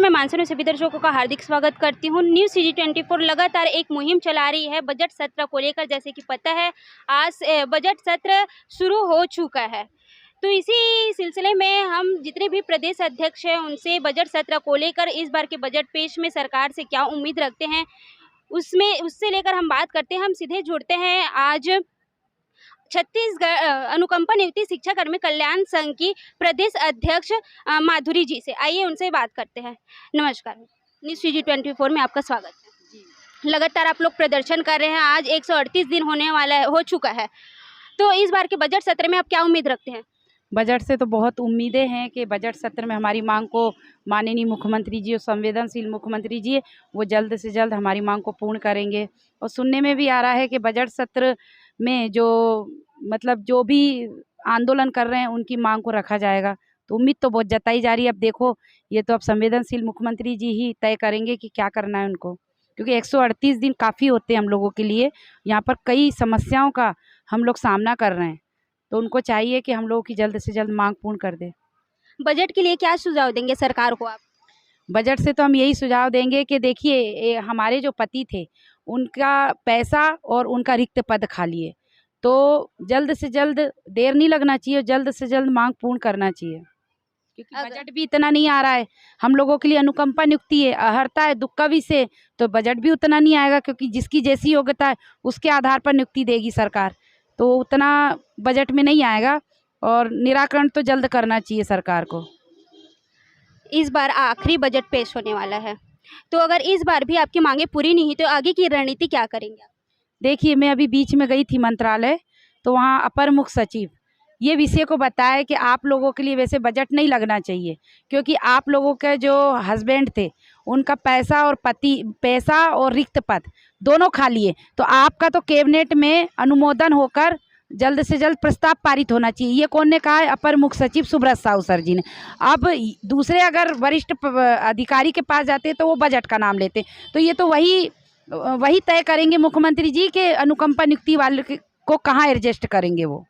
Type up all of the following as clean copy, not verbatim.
मैं मानसून सभी दर्शकों का हार्दिक स्वागत करती हूँ। न्यूज़ CG24 लगातार एक मुहिम चला रही है बजट सत्र को लेकर। जैसे कि पता है आज बजट सत्र शुरू हो चुका है, तो इसी सिलसिले में हम जितने भी प्रदेश अध्यक्ष हैं उनसे बजट सत्र को लेकर इस बार के बजट पेश में सरकार से क्या उम्मीद रखते हैं उससे लेकर हम बात करते हैं। हम सीधे जुड़ते हैं आज छत्तीसगढ़ अनुकंपा नियुक्ति शिक्षा कर्मी कल्याण संघ की प्रदेश अध्यक्ष माधुरी जी से। आइए उनसे बात करते हैं। नमस्कार, न्यूज़ CG24 में आपका स्वागत है। लगातार आप लोग प्रदर्शन कर रहे हैं, आज 138 दिन हो चुका है, तो इस बार के बजट सत्र में आप क्या उम्मीद रखते हैं? बजट से तो बहुत उम्मीदें हैं कि बजट सत्र में हमारी मांग को माननीय मुख्यमंत्री जी और संवेदनशील मुख्यमंत्री जी वो जल्द से जल्द हमारी मांग को पूर्ण करेंगे। और सुनने में भी आ रहा है कि बजट सत्र में जो भी आंदोलन कर रहे हैं उनकी मांग को रखा जाएगा, तो उम्मीद तो बहुत जताई जा रही है। अब देखो, ये तो अब संवेदनशील मुख्यमंत्री जी ही तय करेंगे कि क्या करना है उनको, क्योंकि 138 दिन काफ़ी होते हैं हम लोगों के लिए। यहाँ पर कई समस्याओं का हम लोग सामना कर रहे हैं, तो उनको चाहिए कि हम लोगों की जल्द से जल्द मांग पूर्ण कर दे। बजट के लिए क्या सुझाव देंगे सरकार को आप? बजट से तो हम यही सुझाव देंगे कि देखिए, हमारे जो पति थे उनका पैसा और उनका रिक्त पद खाली है, तो जल्द से जल्द, देर नहीं लगना चाहिए और जल्द से जल्द मांग पूर्ण करना चाहिए, क्योंकि बजट भी इतना नहीं आ रहा है हम लोगों के लिए। अनुकंपा नियुक्ति है, अहर्ता है, दुक्का विषय, तो बजट भी उतना नहीं आएगा, क्योंकि जिसकी जैसी योग्यता है उसके आधार पर नियुक्ति देगी सरकार, तो उतना बजट में नहीं आएगा। और निराकरण तो जल्द करना चाहिए सरकार को। इस बार आखिरी बजट पेश होने वाला है, तो अगर इस बार भी आपकी मांगे पूरी नहीं तो आगे की रणनीति क्या करेंगे आप? देखिए, मैं अभी बीच में गई थी मंत्रालय, तो वहाँ अपर मुख्य सचिव ये विषय को बताया कि आप लोगों के लिए वैसे बजट नहीं लगना चाहिए, क्योंकि आप लोगों के जो हस्बैंड थे उनका पैसा और रिक्त पद दोनों खाली है, तो आपका तो कैबिनेट में अनुमोदन होकर जल्द से जल्द प्रस्ताव पारित होना चाहिए। ये कौन ने कहा है? अपर मुख्य सचिव सुब्रत साहू सर जी ने। अब दूसरे अगर वरिष्ठ अधिकारी के पास जाते तो वो बजट का नाम लेते, तो ये तो वही तय करेंगे मुख्यमंत्री जी के अनुकंपा नियुक्ति वाले को कहाँ एडजस्ट करेंगे वो।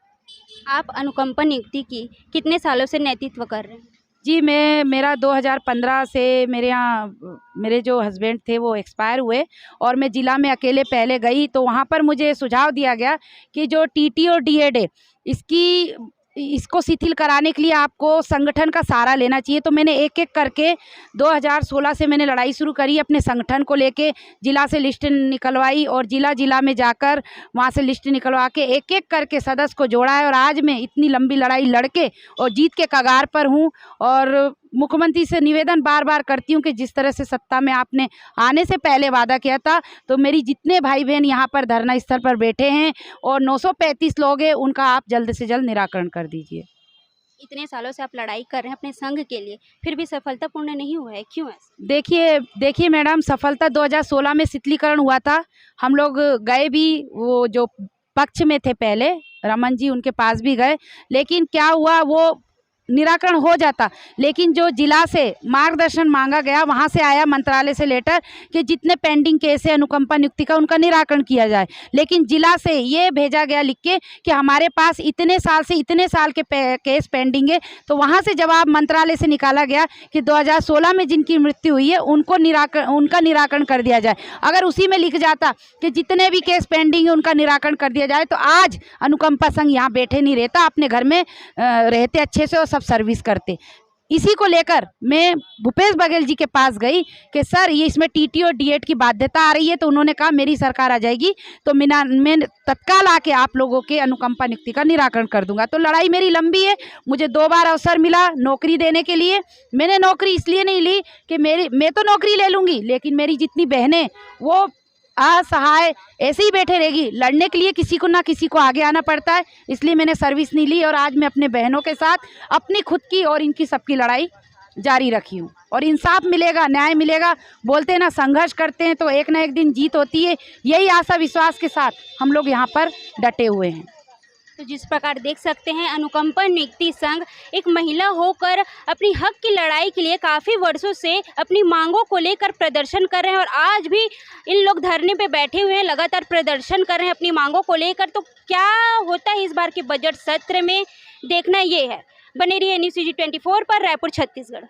आप अनुकंपा नियुक्ति की कितने सालों से नेतृत्व कर रहे हैं? जी, मेरा 2015 से मेरे जो हस्बैंड थे वो एक्सपायर हुए, और मैं ज़िला में अकेले पहले गई, तो वहाँ पर मुझे सुझाव दिया गया कि जो TT और DED है इसको शिथिल कराने के लिए आपको संगठन का सहारा लेना चाहिए। तो मैंने एक एक करके 2016 से मैंने लड़ाई शुरू करी अपने संगठन को लेके, जिला से लिस्ट निकलवाई और जिला में जाकर वहाँ से लिस्ट निकलवा के एक एक करके सदस्य को जोड़ा है, और आज मैं इतनी लंबी लड़ाई लड़के और जीत के कगार पर हूँ। और मुख्यमंत्री से निवेदन बार बार करती हूँ कि जिस तरह से सत्ता में आपने आने से पहले वादा किया था, तो मेरी जितने भाई बहन यहाँ पर धरना स्थल पर बैठे हैं और 935 लोग हैं, उनका आप जल्द से जल्द निराकरण कर दीजिए। इतने सालों से आप लड़ाई कर रहे हैं अपने संघ के लिए, फिर भी सफलतापूर्ण नहीं हुआ है, क्यों ऐसा? देखिए मैडम, सफलता 2016 में शिथिलीकरण हुआ था। हम लोग गए भी, वो जो पक्ष में थे पहले रमन जी, उनके पास भी गए, लेकिन क्या हुआ, वो निराकरण हो जाता, लेकिन जो जिला से मार्गदर्शन मांगा गया वहाँ से आया मंत्रालय से लेटर कि जितने पेंडिंग केस है अनुकंपा नियुक्ति का उनका निराकरण किया जाए, लेकिन जिला से ये भेजा गया लिख के कि हमारे पास इतने साल से इतने साल के केस पेंडिंग है। तो वहाँ से जवाब मंत्रालय से निकाला गया कि 2016 में जिनकी मृत्यु हुई है उनका निराकरण कर दिया जाए। अगर उसी में लिख जाता कि जितने भी केस पेंडिंग है उनका निराकरण कर दिया जाए, तो आज अनुकंपा संघ यहाँ बैठे नहीं रहता, अपने घर में रहते अच्छे से और सब सर्विस करते। इसी को लेकर मैं भूपेश बघेल जी के पास गई कि सर ये इसमें TT और DED की बाध्यता आ रही है, तो उन्होंने कहा मेरी सरकार आ जाएगी तो मैं तत्काल आके आप लोगों के अनुकंपा नियुक्ति का निराकरण कर दूंगा। तो लड़ाई मेरी लंबी है, मुझे 2 बार अवसर मिला नौकरी देने के लिए। मैंने नौकरी इसलिए नहीं ली कि मैं तो नौकरी ले लूँगी, लेकिन मेरी जितनी बहनें वो असहाय ऐसे ही बैठे रहेगी, लड़ने के लिए किसी को ना किसी को आगे आना पड़ता है, इसलिए मैंने सर्विस नहीं ली। और आज मैं अपने बहनों के साथ अपनी खुद की और इनकी सबकी लड़ाई जारी रखी हूँ, और इंसाफ मिलेगा, न्याय मिलेगा। बोलते हैं ना, संघर्ष करते हैं तो एक ना एक दिन जीत होती है। यही आशा विश्वास के साथ हम लोग यहाँ पर डटे हुए हैं। तो जिस प्रकार देख सकते हैं, अनुकंपा नियुक्ति संघ एक महिला होकर अपनी हक की लड़ाई के लिए काफ़ी वर्षों से अपनी मांगों को लेकर प्रदर्शन कर रहे हैं, और आज भी इन लोग धरने पे बैठे हुए हैं, लगातार प्रदर्शन कर रहे हैं अपनी मांगों को लेकर। तो क्या होता है इस बार के बजट सत्र में, देखना ये है। बने रहिए न्यूज़ CG24 पर, रायपुर छत्तीसगढ़।